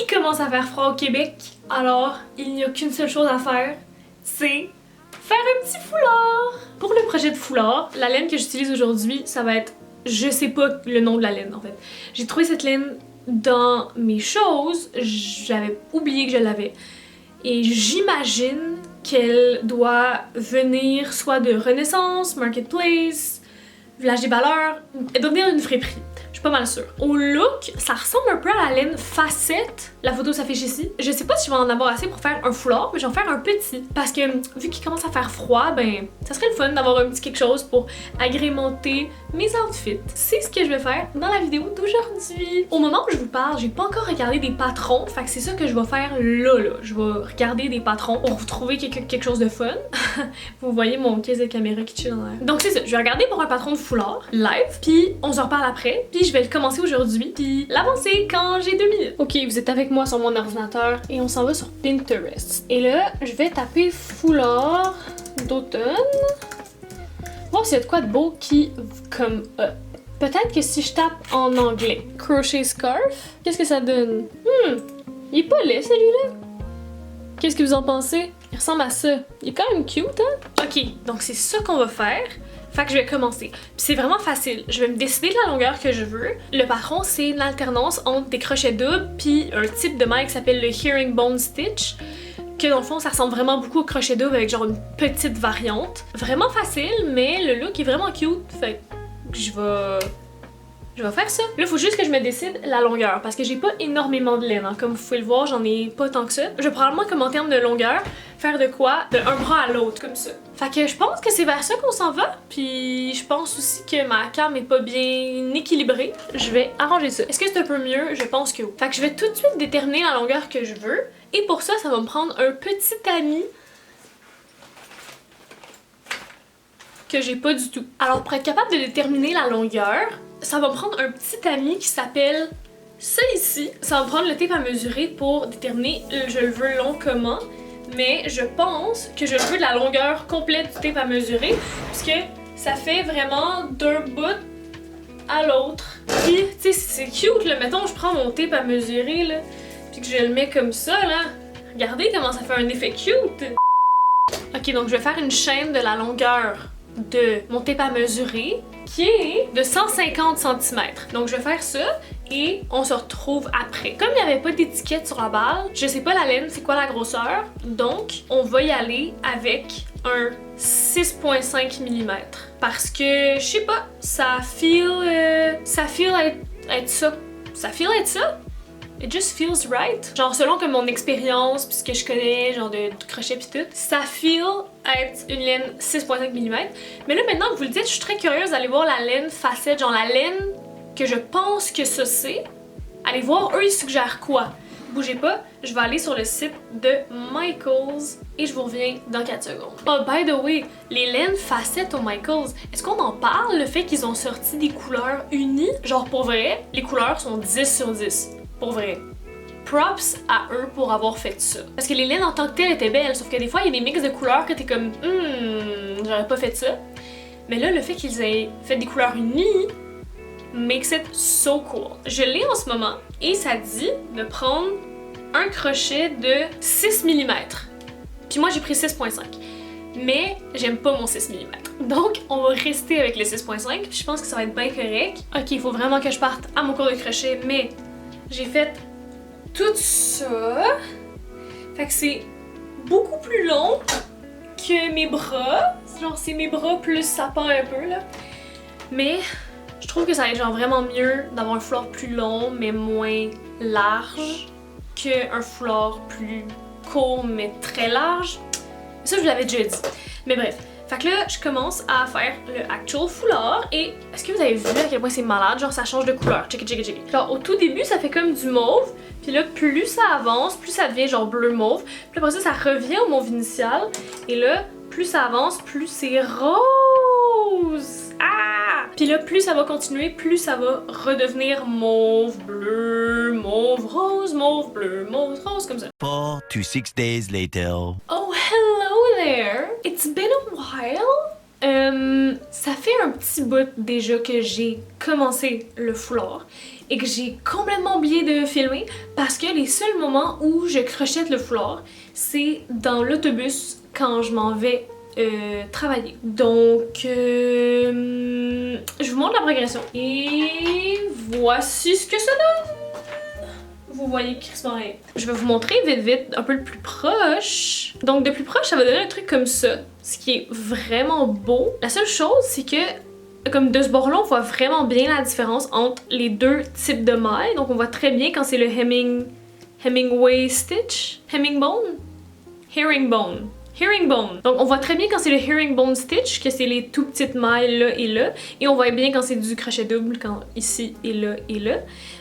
Il commence à faire froid au Québec, alors il n'y a qu'une seule chose à faire, c'est faire un petit foulard. Pour le projet de foulard, la laine que j'utilise aujourd'hui, ça va être, je sais pas le nom de la laine en fait. J'ai trouvé cette laine dans mes choses, j'avais oublié que je l'avais. Et j'imagine qu'elle doit venir soit de Renaissance, Marketplace, Village des Valeurs, elle doit venir d'une friperie. Je suis pas mal sûre. Au look, ça ressemble un peu à la laine Facette. La photo s'affiche ici. Je sais pas si je vais en avoir assez pour faire un foulard, mais je vais en faire un petit. Parce que vu qu'il commence à faire froid, ben ça serait le fun d'avoir un petit quelque chose pour agrémenter mes outfits. C'est ce que je vais faire dans la vidéo d'aujourd'hui. Au moment où je vous parle, j'ai pas encore regardé des patrons, fait que c'est ça que je vais faire là. Je vais regarder des patrons pour vous trouver quelque chose de fun. Vous voyez mon case de caméra qui chill dans l'air. Donc c'est ça, je vais regarder pour un patron de foulard live, puis on se reparle après, puis je vais le commencer aujourd'hui, puis l'avancer quand j'ai 2 minutes. Ok, vous êtes avec moi sur mon ordinateur et on s'en va sur Pinterest. Et là, je vais taper foulard d'automne. Voir s'il y a de quoi de beau qui come up. Peut-être que si je tape en anglais crochet scarf, qu'est-ce que ça donne? Il est pas laid celui-là. Qu'est-ce que vous en pensez? Il ressemble à ça. Il est quand même cute, hein? Ok, donc c'est ça qu'on va faire. Fait que je vais commencer. Puis c'est vraiment facile. Je vais me décider de la longueur que je veux. Le patron, c'est une alternance entre des crochets doubles puis un type de maille qui s'appelle le herringbone stitch. Que dans le fond, ça ressemble vraiment beaucoup au crochet double avec genre une petite variante. Vraiment facile, mais le look est vraiment cute. Fait que je vais faire ça. Là, faut juste que je me décide la longueur parce que j'ai pas énormément de laine. Hein. Comme vous pouvez le voir, j'en ai pas tant que ça. Je vais probablement, comme en termes de longueur, faire de quoi? De un bras à l'autre, comme ça. Fait que je pense que c'est vers ça qu'on s'en va. Puis je pense aussi que ma cam est pas bien équilibrée. Je vais arranger ça. Est-ce que c'est un peu mieux? Je pense que oui. Fait que je vais tout de suite déterminer la longueur que je veux. Et pour ça, ça va me prendre un petit tamis que j'ai pas du tout. Alors pour être capable de déterminer la longueur, ça va me prendre un petit tamis qui s'appelle ça ici. Ça va me prendre le tape à mesurer pour déterminer je le veux long comment, mais je pense que je veux de la longueur complète du tape à mesurer puisque ça fait vraiment d'un bout à l'autre. Puis tu sais c'est cute là, mettons je prends mon tape à mesurer là, puis que je le mets comme ça là. Regardez comment ça fait un effet cute. Ok, donc je vais faire une chaîne de la longueur de mon tape à mesurer qui est de 150 cm. Donc je vais faire ça et on se retrouve après. Comme il n'y avait pas d'étiquette sur la balle, je sais pas la laine, c'est quoi la grosseur, donc on va y aller avec un 6.5 mm. Parce que, je sais pas, ça feel être ça. Ça feel être ça? It just feels right. Genre selon que mon expérience pis ce que je connais, genre de crochet pis tout, ça feel être une laine 6.5 mm. Mais là maintenant que vous le dites, je suis très curieuse d'aller voir la laine Facette, genre la laine que je pense que ça c'est. Allez voir, eux ils suggèrent quoi. Bougez pas, je vais aller sur le site de Michaels et je vous reviens dans 4 secondes. Oh by the way, les laines Facette au Michaels, est-ce qu'on en parle, le fait qu'ils ont sorti des couleurs unies? Genre pour vrai, les couleurs sont 10 sur 10. Pour vrai. Props à eux pour avoir fait ça. Parce que les laines en tant que telles étaient belles, sauf que des fois il y a des mix de couleurs que t'es comme j'aurais pas fait ça. Mais là, le fait qu'ils aient fait des couleurs unies makes it so cool. Je l'ai en ce moment et ça dit de prendre un crochet de 6 mm. Puis moi j'ai pris 6.5. Mais j'aime pas mon 6 mm. Donc on va rester avec le 6.5 puis je pense que ça va être bien correct. Ok, il faut vraiment que je parte à mon cours de crochet, mais j'ai fait tout ça. Fait que c'est beaucoup plus long que mes bras. Genre c'est mes bras plus ça pend un peu là. Mais je trouve que ça va être genre vraiment mieux d'avoir un foulard plus long mais moins large qu'un foulard plus court mais très large. Ça je vous l'avais déjà dit. Mais bref. Fait que là, je commence à faire le actual foulard et est-ce que vous avez vu à quel point c'est malade? Genre ça change de couleur. Check it, check it, check it. Genre au tout début, ça fait comme du mauve, puis là, plus ça avance, plus ça devient genre bleu mauve. Puis après ça revient au mauve initial et là, plus ça avance, plus c'est rose. Ah! Puis là, plus ça va continuer, plus ça va redevenir mauve, bleu, mauve, rose, mauve, bleu, mauve, rose, comme ça. 4 to 6 days later. Oh, hello there! It's been a while. Ça fait un petit bout déjà que j'ai commencé le foulard et que j'ai complètement oublié de filmer parce que les seuls moments où je crochette le foulard, c'est dans l'autobus quand je m'en vais travailler. Donc, je vous montre la progression. Et voici ce que ça donne! Vous voyez crissement rien. Je vais vous montrer vite un peu le plus proche. Donc de plus proche, ça va donner un truc comme ça, ce qui est vraiment beau. La seule chose, c'est que comme de ce bord-là, on voit vraiment bien la différence entre les deux types de mailles. Donc on voit très bien quand c'est le Hemingway stitch, herringbone. Donc on voit très bien quand c'est le herringbone stitch, que c'est les tout petites mailles là et là. Et on voit bien quand c'est du crochet double, quand ici et là et là.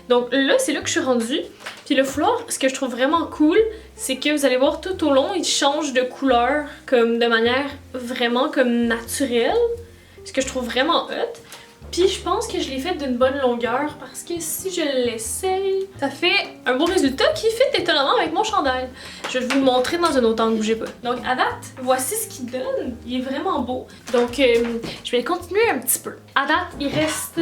Donc là, c'est là que je suis rendue. Puis le foulard, ce que je trouve vraiment cool, c'est que vous allez voir tout au long, il change de couleur comme de manière vraiment comme naturelle. Ce que je trouve vraiment hot. Puis je pense que je l'ai fait d'une bonne longueur parce que si je l'essaye, ça fait un beau résultat qui fit étonnamment avec mon chandail. Je vais vous le montrer dans un autre angle, bougez pas. Donc à date, voici ce qu'il donne. Il est vraiment beau. Donc je vais continuer un petit peu. À date, il reste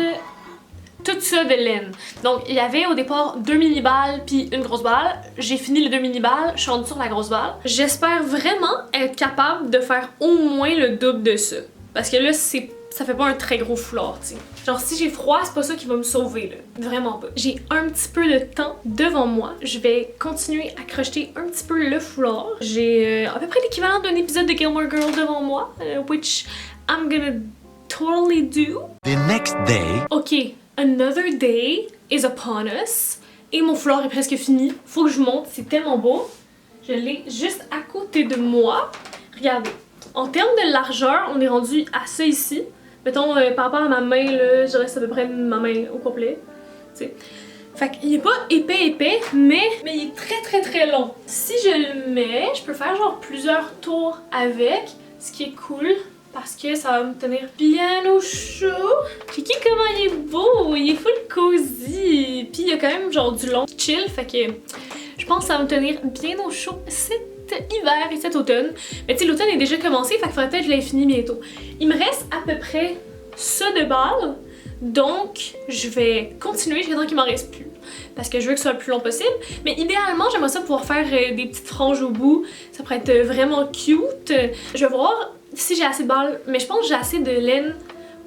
tout ça de laine. Donc il y avait au départ 2 mini-balles puis une grosse balle. J'ai fini les 2 mini-balles, je suis rendue sur la grosse balle. J'espère vraiment être capable de faire au moins le double de ça. Parce que là, ça fait pas un très gros foulard, tu sais. Genre si j'ai froid, c'est pas ça qui va me sauver, là. Vraiment pas. J'ai un petit peu de temps devant moi. Je vais continuer à crocheter un petit peu le foulard. J'ai à peu près l'équivalent d'un épisode de Gilmore Girls devant moi, which I'm gonna totally do. The next day. Ok, another day is upon us. Et mon foulard est presque fini. Faut que je monte, c'est tellement beau. Je l'ai juste à côté de moi. Regardez. En termes de largeur, on est rendu à ça ici. Mettons, par rapport à ma main, là, je reste à peu près ma main au complet. T'sais. Fait qu'il est pas épais, mais il est très long. Si je le mets, je peux faire genre plusieurs tours avec, ce qui est cool. Parce que ça va me tenir bien au chaud. Kiki, comment il est beau! Il est full cozy! Puis il y a quand même genre du long chill, fait que je pense que ça va me tenir bien au chaud cet hiver et cet automne. Mais tu sais, l'automne est déjà commencé, fait qu'il faudrait peut-être que je l'ai fini bientôt. Il me reste à peu près ça de balles, donc je vais continuer jusqu'à temps qu'il m'en reste plus. Parce que je veux que ce soit le plus long possible. Mais idéalement, j'aimerais ça pouvoir faire des petites franges au bout. Ça pourrait être vraiment cute. Je vais voir si j'ai assez de balles, mais je pense que j'ai assez de laine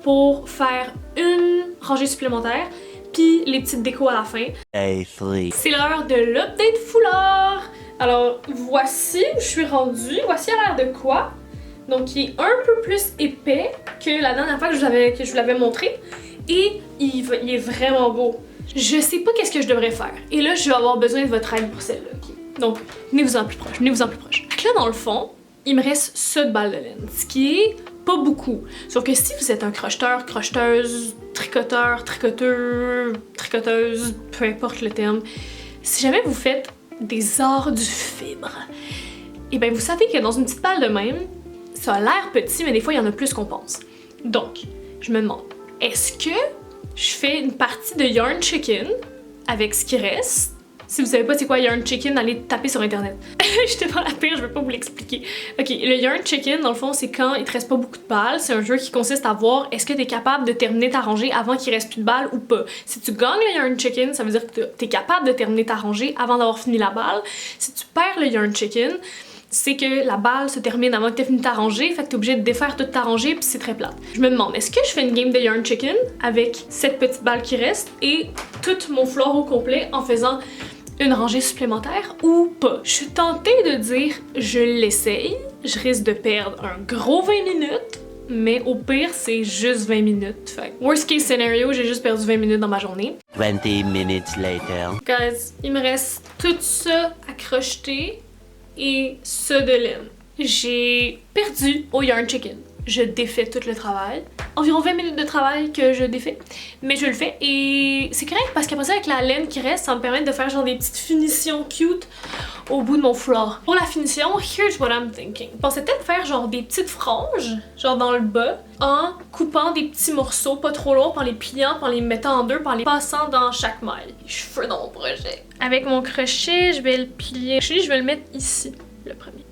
pour faire une rangée supplémentaire, puis les petites décos à la fin. C'est l'heure de l'update foulard! Alors, voici où je suis rendue, voici à l'air de quoi. Donc, il est un peu plus épais que la dernière fois que je vous l'avais montré, et il est vraiment beau. Je sais pas qu'est-ce que je devrais faire, et là, je vais avoir besoin de votre aide pour celle-là. Okay? Donc, venez-vous-en plus proche, venez-vous-en plus proche. Donc là, dans le fond, il me reste ça de balles de laine, ce qui est pas beaucoup. Sauf que si vous êtes un crocheteur, crocheteuse, tricoteur, tricoteur, tricoteuse, peu importe le terme, si jamais vous faites des arts du fibre, et bien vous savez que dans une petite balle de même, ça a l'air petit, mais des fois il y en a plus qu'on pense. Donc, je me demande, est-ce que je fais une partie de Yarn Chicken avec ce qui reste? Si vous savez pas c'est quoi Yarn Chicken, allez taper sur internet. J'étais dans la pire, je vais pas vous l'expliquer. Ok, le Yarn Chicken, dans le fond, c'est quand il te reste pas beaucoup de balles. C'est un jeu qui consiste à voir est-ce que t'es capable de terminer ta rangée avant qu'il reste plus de balles ou pas. Si tu gagnes le Yarn Chicken, ça veut dire que t'es capable de terminer ta rangée avant d'avoir fini la balle. Si tu perds le Yarn Chicken, c'est que la balle se termine avant que t'aies fini ta rangée, fait que t'es obligé de défaire toute ta rangée, puis c'est très plate. Je me demande, est-ce que je fais une game de Yarn Chicken avec cette petite balle qui reste et tout mon foulard au complet en faisant une rangée supplémentaire ou pas? Je suis tentée de dire je l'essaye, je risque de perdre un gros 20 minutes, mais au pire c'est juste 20 minutes. Fait worst case scenario, j'ai juste perdu 20 minutes dans ma journée. 20 minutes later. Guys, il me reste tout ça à crocheter et ça de laine. J'ai perdu au Yarn Chicken. Je défais tout le travail. Environ 20 minutes de travail que je défais. Mais je le fais et c'est correct parce qu'après ça, avec la laine qui reste, ça me permet de faire genre des petites finitions cute au bout de mon foulard. Pour la finition, here's what I'm thinking. Je pensais peut-être faire genre des petites franges, genre dans le bas, en coupant des petits morceaux pas trop longs, en les pliant, en les mettant en deux, en les passant dans chaque maille. Je fais dans mon projet. Avec mon crochet, je vais le plier. Je vais le mettre ici, le premier.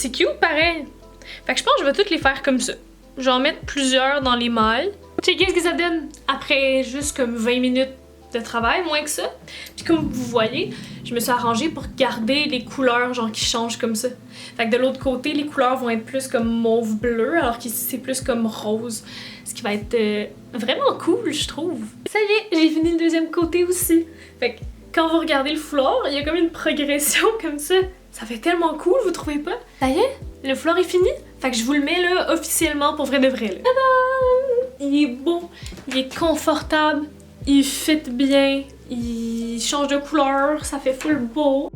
C'est cute pareil. Fait que je pense que je vais toutes les faire comme ça. Je vais en mettre plusieurs dans les malles. Checkez ce que ça donne après juste comme 20 minutes de travail, moins que ça. Puis comme vous voyez, je me suis arrangée pour garder les couleurs genre qui changent comme ça. Fait que de l'autre côté, les couleurs vont être plus comme mauve-bleu, alors qu'ici c'est plus comme rose. Ce qui va être vraiment cool, je trouve. Ça y est, j'ai fini le deuxième côté aussi. Fait que quand vous regardez le foulard, il y a comme une progression comme ça. Ça fait tellement cool, vous trouvez pas? Ça y est, le foulard est fini. Fait que je vous le mets là officiellement pour vrai de vrai. Là. Tadam! Il est beau, il est confortable, il fit bien, il change de couleur, ça fait full beau.